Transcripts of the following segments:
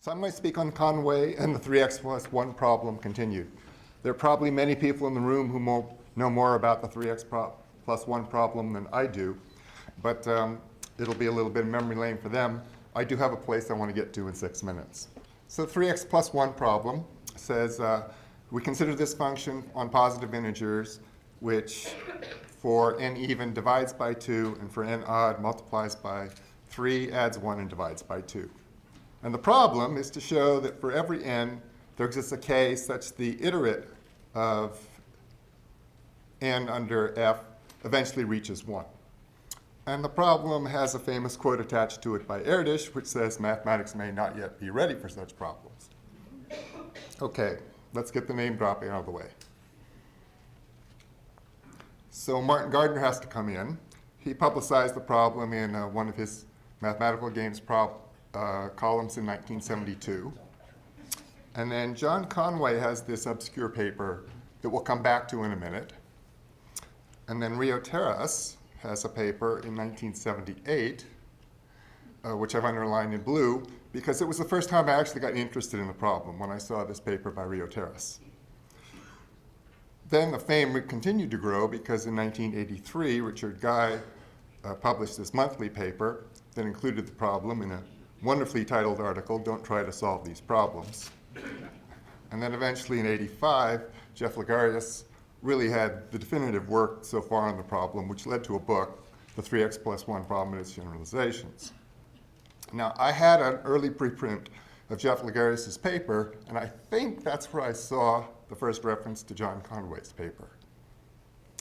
So I'm going to speak on Conway and the 3x+1 problem continued. There are probably many people in the room who know more about the 3x+1 problem than I do, but it'll be a little bit of memory lane for them. I do have a place I want to get to in 6 minutes. So the 3x+1 problem says we consider this function on positive integers, which for n even divides by 2, and for n odd multiplies by 3, adds 1, and divides by 2. And the problem is to show that for every n, there exists a case such the iterate of n under f eventually reaches 1. And the problem has a famous quote attached to it by Erdős, which says mathematics may not yet be ready for such problems. Okay, let's get the name dropping out of the way. So Martin Gardner has to come in. He publicized the problem in one of his mathematical games columns in 1972. And then John Conway has this obscure paper that we'll come back to in a minute. And then Rio Terras has a paper in 1978, which I've underlined in blue, because it was the first time I actually got interested in the problem when I saw this paper by Rio Terras. Then the fame continued to grow because in 1983, Richard Guy published this monthly paper that included the problem in a wonderfully titled article, Don't Try to Solve These Problems. And then eventually in 85, Jeff Lagarius really had the definitive work so far on the problem, which led to a book, The 3x+1 Problem and Its Generalizations. Now, I had an early preprint of Jeff Lagarius's paper, and I think that's where I saw the first reference to John Conway's paper.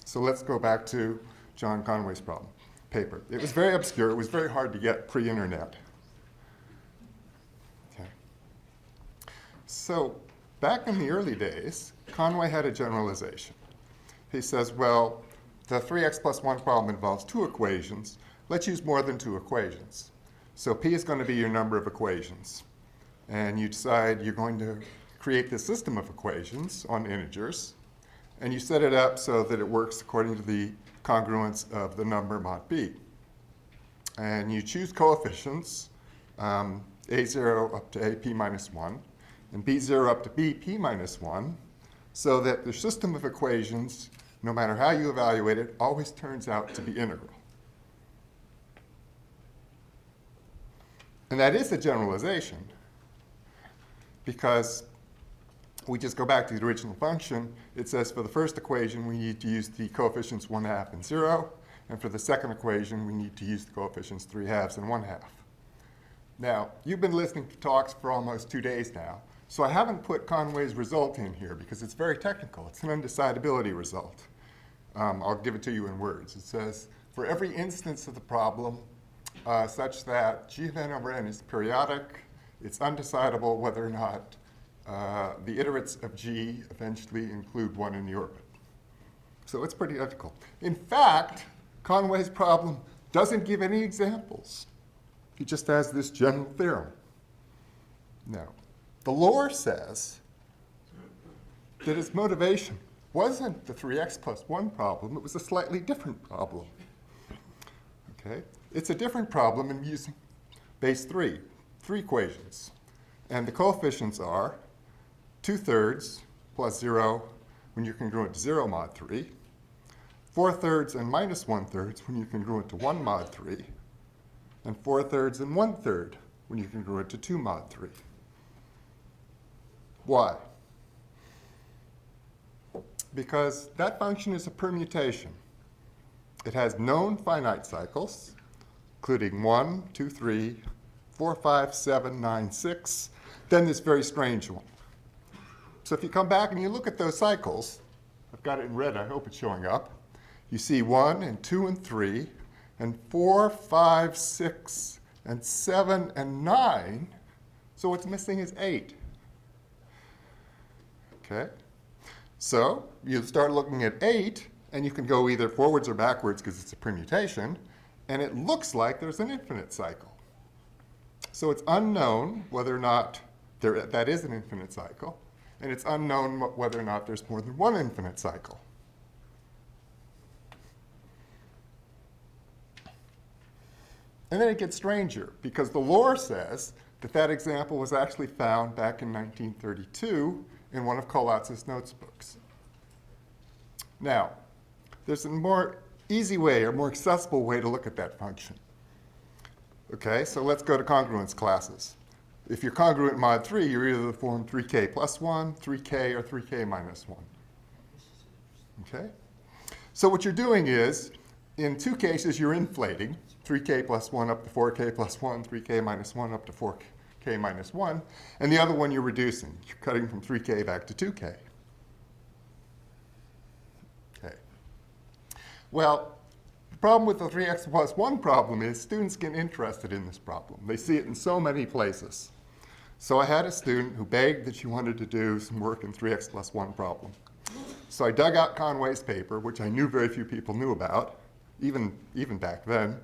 So let's go back to John Conway's paper. It was very obscure. It was very hard to get pre-internet. Okay. So back in the early days, Conway had a generalization. He says, well, the 3x+1 problem involves 2 equations. Let's use more than 2 equations. So P is going to be your number of equations. And you decide you're going to create this system of equations on integers. And you set it up so that it works according to the congruence of the number mod B. And you choose coefficients, A0 up to AP minus 1, and B0 up to BP minus 1, so that the system of equations, no matter how you evaluate it, always turns out to be integral. And that is a generalization, because we just go back to the original function. It says for the first equation, we need to use the coefficients 1/2 and 0. And for the second equation, we need to use the coefficients 3/2 and 1/2. Now, you've been listening to talks for almost 2 days now. So I haven't put Conway's result in here because it's very technical. It's an undecidability result. I'll give it to you in words. It says, for every instance of the problem such that g of n over n is periodic, it's undecidable whether or not the iterates of g eventually include 1 in the orbit. So it's pretty technical. In fact, Conway's problem doesn't give any examples. He just has this general theorem. Now, the lore says that his motivation wasn't the 3x+1 problem. It was a slightly different problem. Okay? It's a different problem in using base 3 equations. And the coefficients are 2/3 plus 0 when you're congruent to 0 mod 3, 4/3 and minus 1/3 when you're congruent to 1 mod 3, and 4/3 and 1/3 when you're congruent to 2 mod 3. Why? Because that function is a permutation. It has known finite cycles, including 1, 2, 3, 4, 5, 7, 9, 6, then this very strange one. So if you come back and you look at those cycles, I've got it in red, I hope it's showing up. You see 1 and 2 and 3, and 4, 5, 6, and 7, and 9. So what's missing is 8. Okay? So you start looking at 8, and you can go either forwards or backwards because it's a permutation, and it looks like there's an infinite cycle. So it's unknown whether or not that is an infinite cycle, and it's unknown whether or not there's more than one infinite cycle. And then it gets stranger, because the lore says that example was actually found back in 1932 in one of Collatz's notebooks. Now, there's a more easy way or more accessible way to look at that function. Okay, so let's go to congruence classes. If you're congruent mod 3, you're either the form 3k plus 1, 3k, or 3k minus 1. Okay? So what you're doing is, in two cases, you're inflating 3k plus 1 up to 4k plus 1, 3k minus 1 up to 4k minus 1. And the other one you're reducing. You're cutting from 3k back to 2k. Okay. Well, the problem with the 3x plus 1 problem is students get interested in this problem. They see it in so many places. So I had a student who begged that she wanted to do some work in 3x plus 1 problem. So I dug out Conway's paper, which I knew very few people knew about, even back then,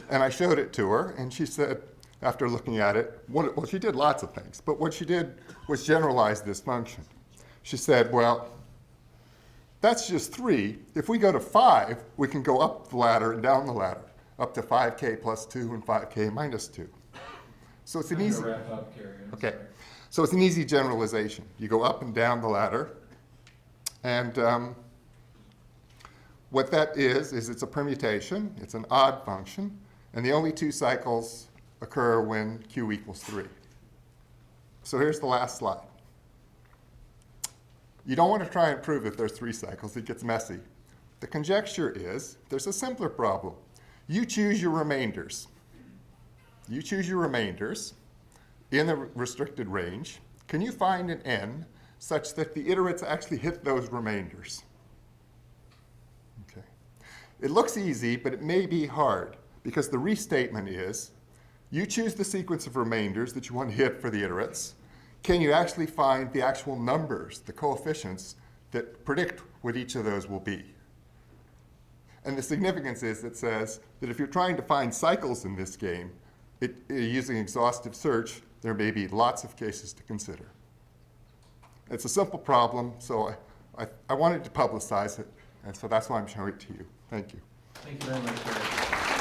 and I showed it to her, and she said, after looking at it, well, she did lots of things, but what she did was generalize this function. She said, well, that's just 3. If we go to 5, we can go up the ladder and down the ladder, up to 5k plus 2 and 5k minus 2. So it's an easy. Wrap up, Carrie. Okay. So it's an easy generalization. You go up and down the ladder, and what that is it's a permutation. It's an odd function, and the only 2 cycles occur when q equals 3. So here's the last slide. You don't want to try and prove that there's 3 cycles. It gets messy. The conjecture is there's a simpler problem. You choose your remainders. You choose your remainders in the restricted range. Can you find an n such that the iterates actually hit those remainders? Okay. It looks easy, but it may be hard, because the restatement is you choose the sequence of remainders that you want to hit for the iterates. Can you actually find the actual numbers, the coefficients, that predict what each of those will be? And the significance is it says that if you're trying to find cycles in this game, using exhaustive search, there may be lots of cases to consider. It's a simple problem, so I wanted to publicize it, and so that's why I'm showing it to you. Thank you. Thank you very much, Gary.